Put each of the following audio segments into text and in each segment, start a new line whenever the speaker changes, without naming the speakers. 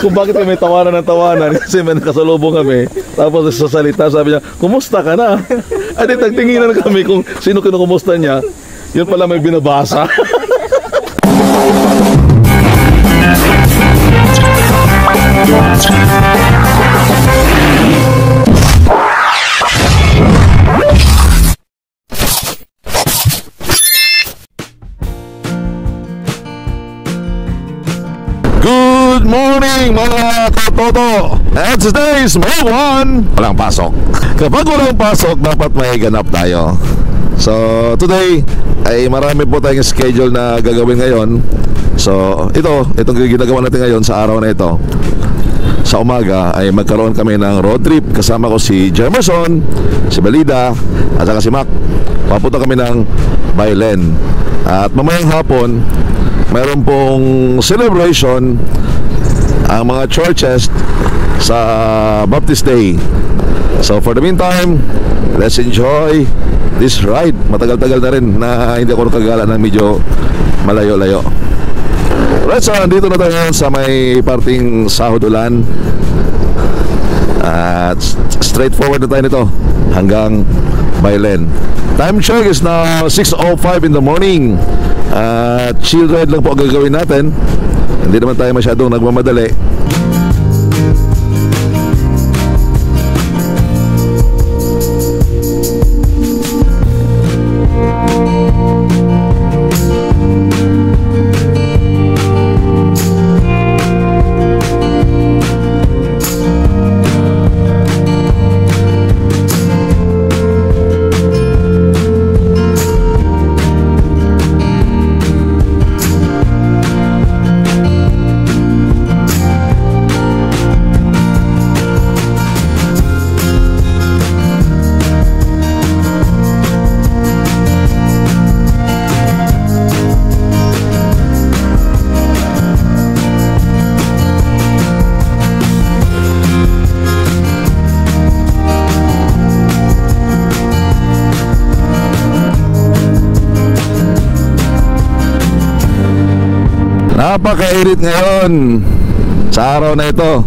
kung bakit kami tawanan ng tawanan kasi may nakasalubong kami. Tapos sa salita sabi niya, kumusta ka na? At tagtinginan kami kung sino kinukumusta niya. Yun pala may binabasa. Good morning mga katoto! And today is May 1, walang pasok. Kapag walang pasok, dapat may ganap tayo. So today ay marami po tayong schedule na gagawin ngayon. So itong ginagawa natin ngayon sa araw na ito. Sa umaga ay magkaroon kami ng road trip. Kasama ko si Jemerson, si Balida, at saka si Mac. Papunta kami ng Bailen. At mamayang hapon mayroon pong celebration ang mga churches sa Baptist Day. So for the meantime, let's enjoy this ride. Matagal-tagal na rin na hindi ako nakagala ng medyo malayo-layo. Right, so nandito na tayo ngayon sa may parting Sahod Ulan. At straightforward na tayo nito hanggang Bailen. Time check is now 6:05 in the morning. Chill ride lang po ang gagawin natin. Hindi naman tayo masyadong nagmamadali. Napakainit ngayon sa araw na ito.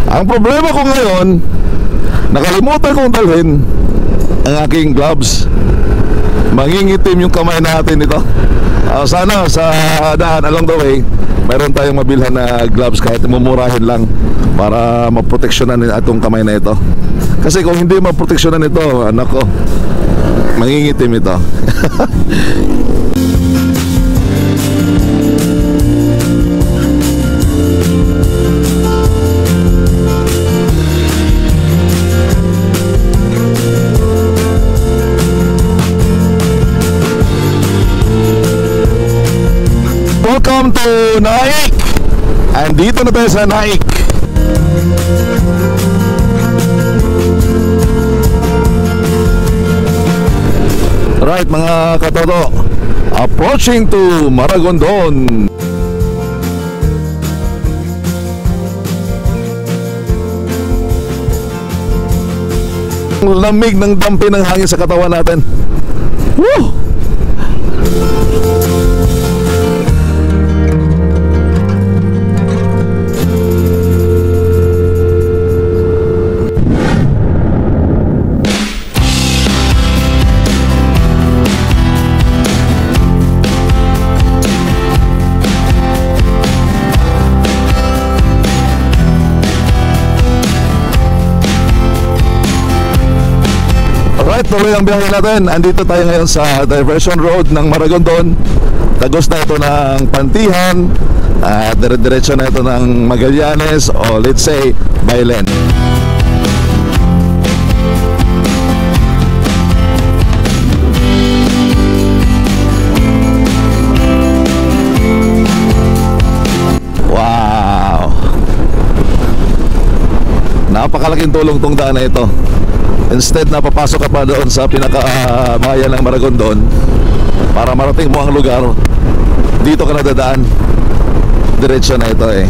Ang problema ko ngayon, nakalimutan kong dalhin ang aking gloves. Mangingitim yung kamay natin ito. Sana sa daan along the way mayroon tayong mabilhan na gloves kahit mumurahin lang para maproteksyonan itong kamay na ito. Kasi kung hindi maproteksyonan ito, anak ko, mangingitim ito. Welcome to Naik. Andito na tayo sa Naik. Right mga katoto, approaching to Maragondon. Lamig ng dampi ng hangin sa katawan natin. Woo! Tuloy ang biyahe natin. Andito tayo ngayon sa diversion road ng Maragondon. Tagos na ito ng Pantihan at dire-diretso na ito ng Magallanes o let's say Bailen. Wow! Napakalaking tulong tong daan na ito. Instead na papasok ka pa doon sa pinaka-bayan ng Maragondon para marating mo ang lugar, dito ka na dadaan. Diretso na ito eh.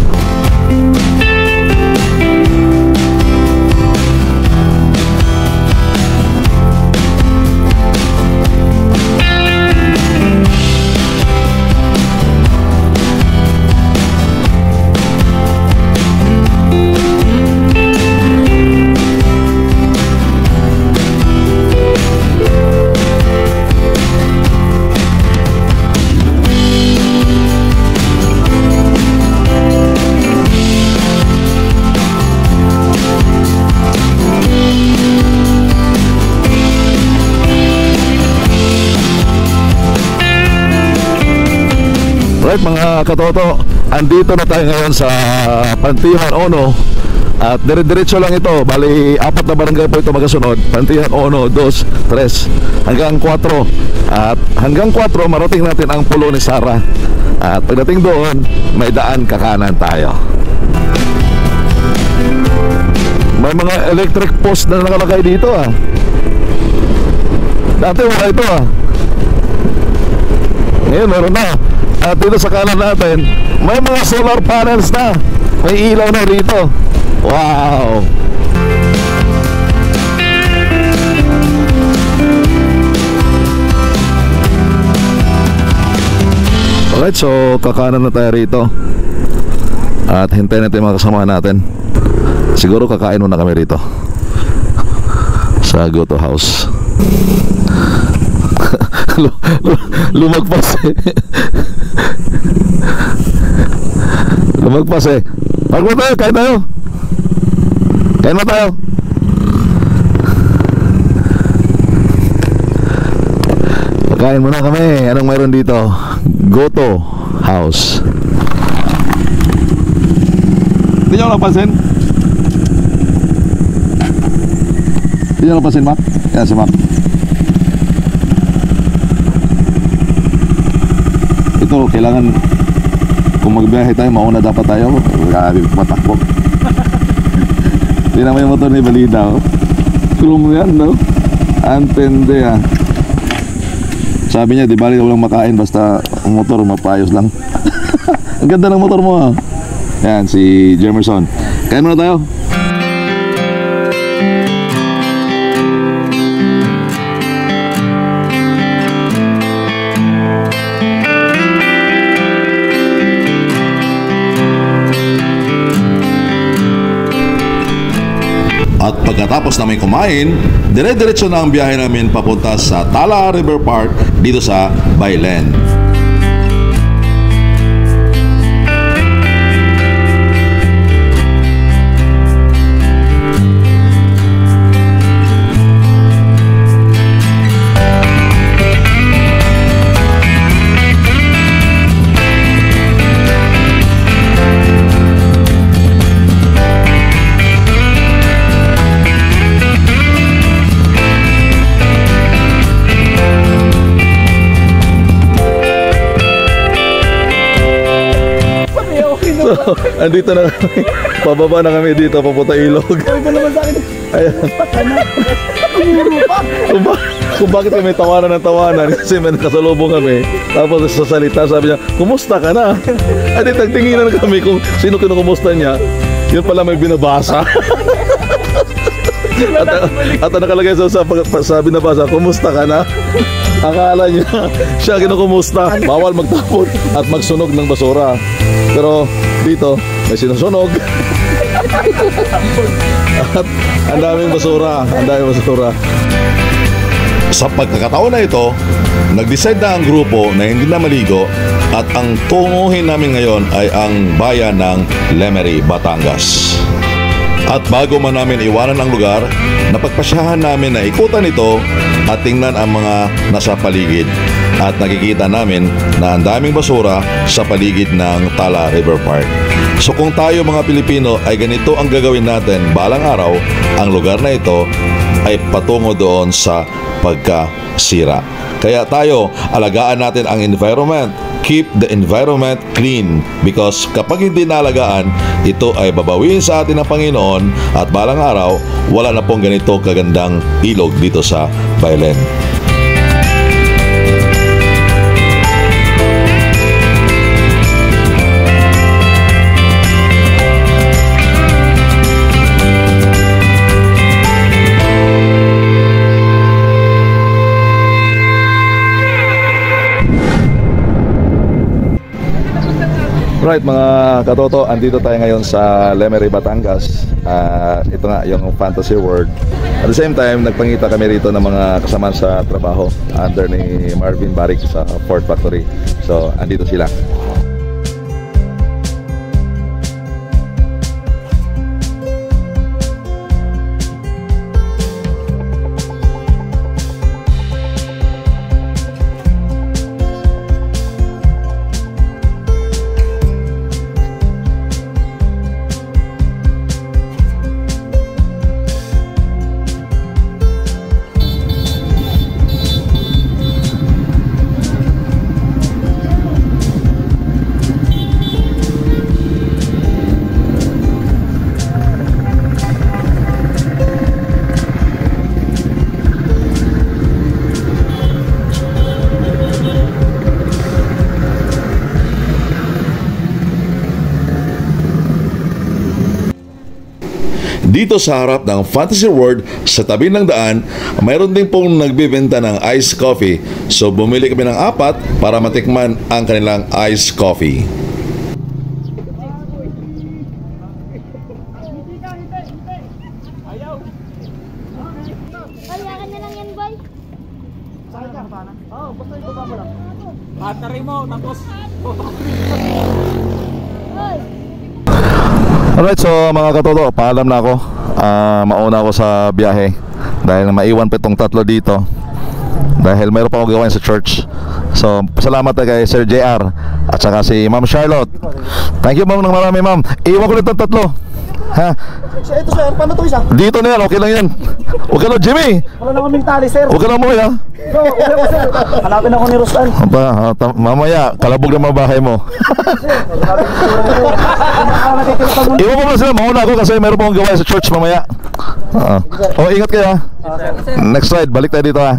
Alright mga katoto, andito na tayo ngayon sa Pantihan Ono. At dire-diretso lang ito. Bali, 4 na barangay po ito magkasunod. Pantihan Ono, 2, 3 hanggang 4. At hanggang 4 marating natin ang pulo ni Sara. At pagdating doon, may daan kakanan tayo. May mga electric post na nakalagay dito ah. Dati wala ito ah. Ngayon meron na. At dito sa kanan natin, may mga solar panels na. May ilaw na rito. Wow! Alright, so kakanan na tayo rito. At hintayin natin mga kasama natin. Siguro kakain muna kami rito sa Goto House. Lumagpas eh. Lumagpas eh. Magpo tayo, kain tayo. Kain mo tayo. Pagkain muna kami. Anong mayroon dito? Goto House. Hindi nyo napansin? Hindi nyo napansin, Mac? Yan si Mac. Ito, kailangan kung magbiyahe tayo, mauna dapat tayo. Grabe, matakbo. Tingnan mo yung motor ni Balida, oh. Chrome yan, no? Antende, ah. Sabi niya, di bali walang makain, basta ang motor mapayos lang. Ang ganda ng motor mo, ah. Yan, si Jemerson. Kain muna tayo. At pagkatapos namin kumain, dire-diretso na ang biyahe namin papunta sa Tala River Park dito sa Bailen. Andito na kami. Pababa na kami dito papunta Ilog.
Sabi ko naman sa akin,
ayan. Kung bakit kami tawanan ng tawanan, kasi may nakasalubong kami. Tapos sa salita sabi niya, kumusta ka na? At nagtinginan kami kung sino kinukumusta niya. Yun pala may binabasa. At nakalagay sa sabi na basa, kumusta ka na? Akala niya siya kinukumusta. Bawal magtapon at magsunog ng basura. Pero dito may sinusunog. At ang daming basura. Sa pagkakataon na ito, nag-decide na ang grupo na hindi na maligo at ang tunguhin namin ngayon ay ang bayan ng Lemery, Batangas. At bago man namin iwanan ang lugar, napagpasyahan namin na ikutan ito at tingnan ang mga nasa paligid. At nakikita namin na ang daming basura sa paligid ng Tala River Park. So kung tayo mga Pilipino ay ganito ang gagawin natin balang araw, ang lugar na ito ay patungo doon sa pagkasira. Kaya tayo, alagaan natin ang environment. Keep the environment clean because kapag hindi naalagaan, ito ay babawiin sa atin ng Panginoon at balang araw, wala na pong ganito kagandang ilog dito sa Bailen. Right mga katoto, andito tayo ngayon sa Lemery, Batangas. Ito nga yung fantasy world. At the same time, nagpangita kami rito ng mga kasama sa trabaho under ni Marvin Barrick sa Ford Factory. So, andito sila. Dito sa harap ng Fantasy World sa tabi ng daan, mayroon din pong nagbibenta ng iced coffee. So bumili kami ng 4 para matikman ang kanilang iced coffee.
Kaya na lang yan, boy.
Sakit ka, pana? Oo, basta ibaba mo lang. Battery mo, tapos
Boy.
Alright, so mga katoto, paalam na ako. Mauna ako sa biyahe dahil maiwan pa itong 3 dito dahil mayroon pa akong gawain sa church. So salamat kay Sir JR at saka si Ma'am Charlotte. Thank you ma'am ng marami ma'am. Iwan ko nitong 3. Ha?
ito sir, paano to isa?
Dito na yan, okay lang yan. Huwag ka na Jimmy.
Wala na kaming tali sir.
Huwag ka na mo ha.
No, wala ko sir. Hanapin ako ni Rostan.
Mamaya, kalabog na mabahay mo. Iwan ko na sila, mauna ako kasi mayroon pa akong gawain sa church mamaya. Ingat kayo ha. Next ride, balik tayo dito ha.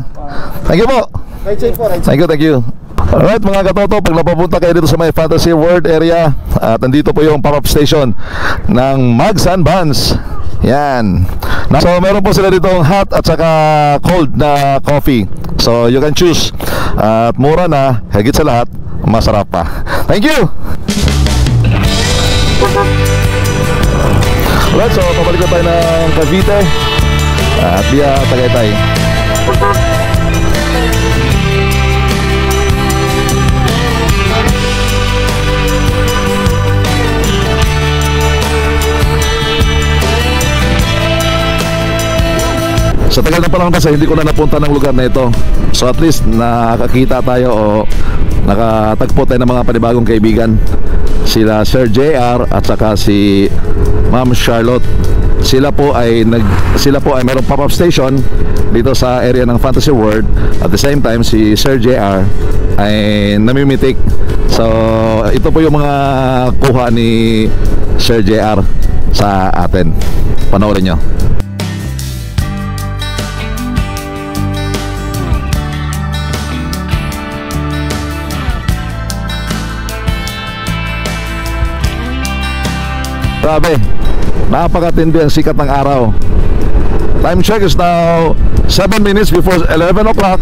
Thank you po.
Right side po, right side.
Thank you. Alright mga katoto, pag napapunta kayo dito sa may Fantasy World area, at nandito po yung pop-up station ng Mugs and Buns. Yan. So meron po sila dito hot at saka cold na coffee. So you can choose. At mura na, higit sa lahat, masarap pa. Thank you! Alright, so pabalik na tayo ng Cavite at via Tagaytay. Sa tagal ng panahon kasi hindi ko na napunta ng lugar na ito. So at least nakakita tayo o nakatagpo tayo ng mga panibagong kaibigan. Sila Sir JR at saka si Ma'am Charlotte. Sila po ay mayroong pop-up station dito sa area ng Fantasy World. At the same time si Sir JR ay namimitik. So ito po yung mga kuha ni Sir JR sa atin. Panoorin nyo. Grabe, napakatindi ang sikat ng araw. Time check is now 7 minutes before 11 o'clock.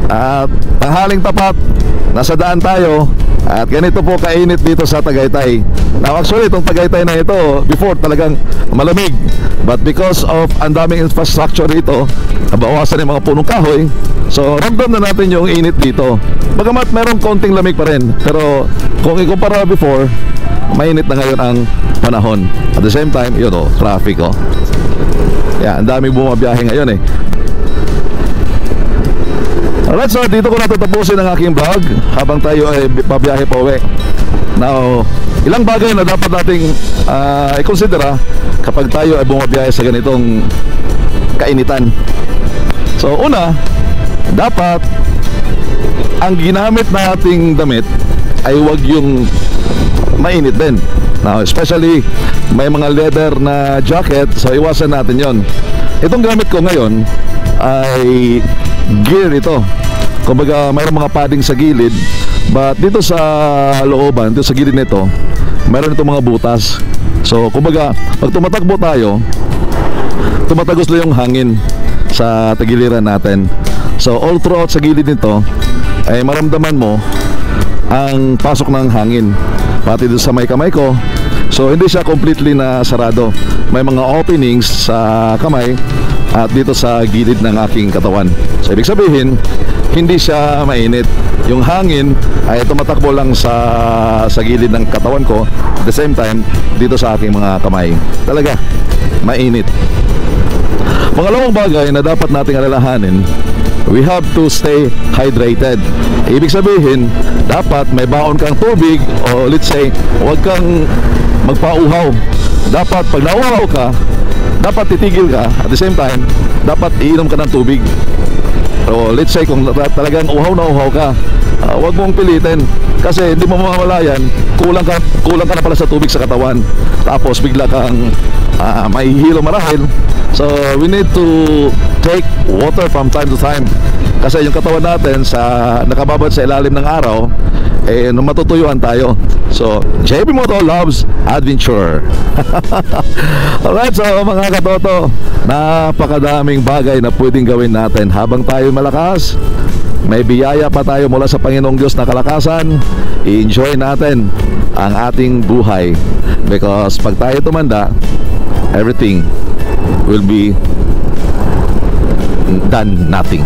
At tanghaling tapat, nasa daan tayo. At ganito po kainit dito sa Tagaytay. Now actually itong Tagaytay na ito, before talagang malamig. But because of ang daming infrastructure dito, nabawasan yung mga punong kahoy. So ramdam na natin yung init dito. Bagamat merong konting lamig pa rin. Pero kung ikumpara before, mainit na ngayon ang panahon. At the same time, yun o, traffic o. Yan, ang daming bumabiyahe ngayon eh. Alright, so dito ko natatapusin ang aking vlog habang tayo ay pabiyahe pa uwi. Now, ilang bagay na dapat nating i-considera kapag tayo ay bumabiyahe sa ganitong kainitan. So, una, dapat ang ginamit nating damit ay huwag yung mainit din. Now, especially may mga leather na jacket, so iwasan natin yon. Itong gamit ko ngayon ay gear ito. Kumbaga mayroong mga padding sa gilid, but dito sa looban, dito sa gilid nito, mayroon itong mga butas. So kumbaga pag tumatakbo tayo, tumatagos lang yung hangin sa tagiliran natin. So all throughout sa gilid nito ay maramdaman mo ang pasok ng hangin pati dito sa may kamay ko. So hindi siya completely na sarado. May mga openings sa kamay at dito sa gilid ng aking katawan. So ibig sabihin, hindi siya mainit. Yung hangin ay tumatakbo lang sa gilid ng katawan ko. At the same time, dito sa aking mga kamay. Talaga, mainit. Pangalawang bagay na dapat nating alalahanin, we have to stay hydrated. Ibig sabihin, dapat may baon kang tubig o let's say, huwag kang magpauhaw. Dapat pag nauhaw ka, dapat titigil ka. At the same time, dapat iinom ka ng tubig. So let's say kung talagang uhaw na uhaw ka, huwag mong pilitin. Kasi hindi mo mamamalayan, kulang ka na pala sa tubig sa katawan. Tapos bigla kang mahihilo marahil. So we need to take water from time to time. Kasi yung katawan natin sa nakababad sa ilalim ng araw, matutuyuan tayo. So So, JB Moto loves adventure. Alright, so mga katoto, napakadaming bagay na pwedeng gawin natin habang tayo malakas. May biyaya pa tayo mula sa Panginoong Diyos na kalakasan. I-enjoy natin ang ating buhay. Because pag tayo tumanda, everything will be done nothing.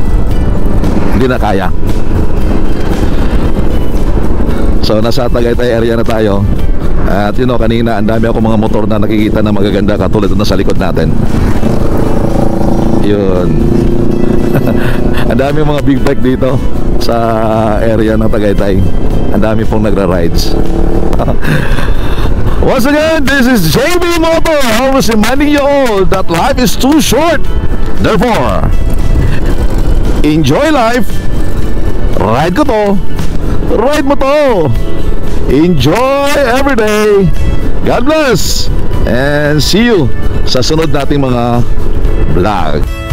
Hindi na kaya. So nasa Tagaytay area na tayo. At kanina ang dami ako mga motor na nakikita na magaganda katulad na sa likod natin. Yun. Ang dami mga big bike dito sa area ng Tagaytay. Ang dami pong nagra-rides. Once again, this is JB Moto. I was reminding you all that life is too short. Therefore, enjoy life. Ride ko to. Ride mo to. Enjoy every day. God bless. And see you sa sunod nating mga vlog.